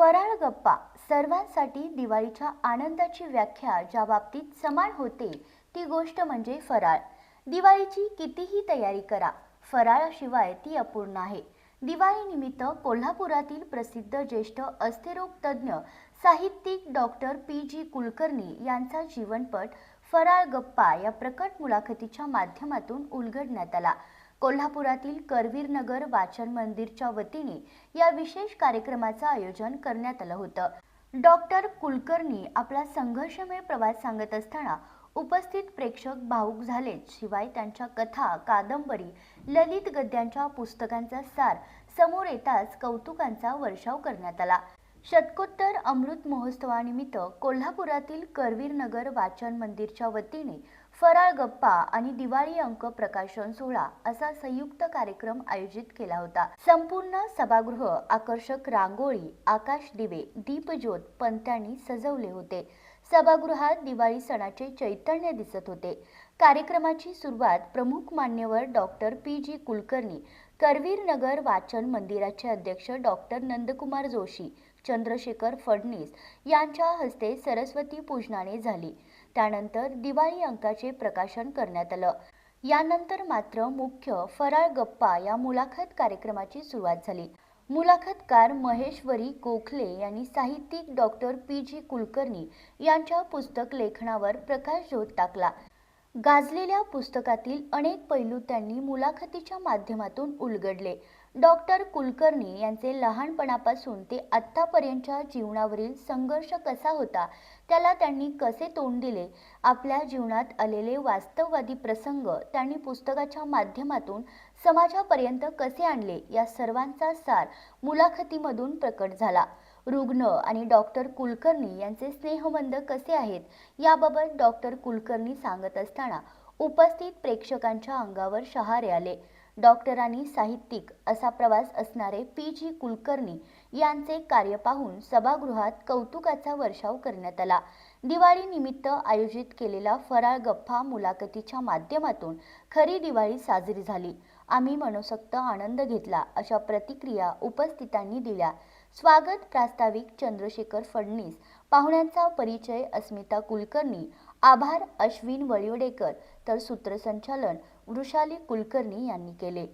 फराळ गप्पा सर्वांसाठी दिवाळीच्या आनंदाची व्याख्या ज्या बाबतीत समान होते ती गोष्ट म्हणजे फराळ। दिवाळीची कितीही तयारी करा, फराळाशिवाय ती अपूर्ण आहे। दिवाळीनिमित्त कोल्हापुरातील प्रसिद्ध ज्येष्ठ अस्थिरोग तज्ज्ञ साहित्यिक डॉक्टर पी.जी. कुलकर्णी यांचा जीवनपट फराळ गप्पा या प्रकट मुलाखतीच्या माध्यमातून उलगडण्यात आला। कोल्हापुरातील करवीर नगर वाचन मंदिरच्या वतीने या विशेष कार्यक्रमाचं आयोजन करण्यात आलं होतं। डॉक्टर कुलकर्णी आपला संघर्षमय प्रवास सांगत असताना उपस्थित प्रेक्षक भावुक झालेच, शिवाय त्यांच्या कथा, कादंबरी, ललित गद्यांच्या पुस्तकांचा सार समोर येताच कौतुकांचा वर्षाव करण्यात आला। शतकोत्तर अमृत महोत्सवानिमित्त कोल्हापुरातील करवीर नगर वाचन मंदिरच्या वतीने फराळ गप्पा आणि दिवाळी अंक प्रकाशन सोहळा असा संयुक्त कार्यक्रम आयोजित केला होता। संपूर्ण सभागृह आकर्षक रांगोळी, आकाश दिवे, दीपज्योत पंत्यांनी सजवले होते। सभागृहात दिवाळी सणाचे चैतन्य दिसत होते। कार्यक्रमाची सुरुवात प्रमुख मान्यवर डॉक्टर पी.जी. कुलकर्णी, करवीर नगर वाचन मंदिराचे अध्यक्ष डॉक्टर नंदकुमार जोशी, चंद्रशेखर फडणीस यांच्या हस्ते सरस्वती पूजनाने झाली। त्यानंतर दिवाळी अंकाचे प्रकाशन करण्यात आलं। यानंतर मात्र मुख्य फराळ गप्पा या मुलाखत कार्यक्रमाची सुरुवात झाली। मुलाखतकार महेश्वरी गोखले यांनी साहित्यिक डॉक्टर पी.जी. कुलकर्णी यांच्या पुस्तक लेखनावर प्रकाशझोत टाकला। गाजलेल्या पुस्तकातील अनेक पैलू त्यांनी मुलाखतीच्या माध्यमातून उलगडले। डॉक्टर कुलकर्णी यांचे लहानपणापासून ते आत्तापर्यंतच्या जीवनावरील संघर्ष कसा होता, त्याला त्यांनी कसे तोंड दिले, आपल्या जीवनात आलेले वास्तववादी प्रसंग त्यांनी पुस्तकाच्या माध्यमातून समाजापर्यंत कसे आणले, या सर्वांचा सार मुलाखतीमधून प्रकट झाला। रुग्ण आणि डॉक्टर कुलकर्णी यांचे स्नेहबंध कसे आहेत याबाबत डॉक्टर कुलकर्णी सांगत असताना उपस्थित प्रेक्षकांच्या अंगावर शहारे आले। डॉक्टरांनी साहित्यिक असा प्रवास असणारे पी.जी. कुलकर्णी यांचे कार्य पाहून सभागृहात कौतुकाचा वर्षाव करण्यात आला। दिवाळी निमित्त आयोजित केलेला फराळ गप्पा मुलाखतीच्या माध्यमातून खरी दिवाळी साजरी झाली, आम्ही मनसोक्त आनंद घेतला, अशा प्रतिक्रिया उपस्थितांनी दिल्या। स्वागत प्रास्ताविक चंद्रशेखर फडणीस, पाहुण्यांचा परिचय अस्मिता कुलकर्णी, आभार अश्विन वळिवडेकर, तर सूत्रसंचालन वृषाली कुलकर्णी यांनी केले।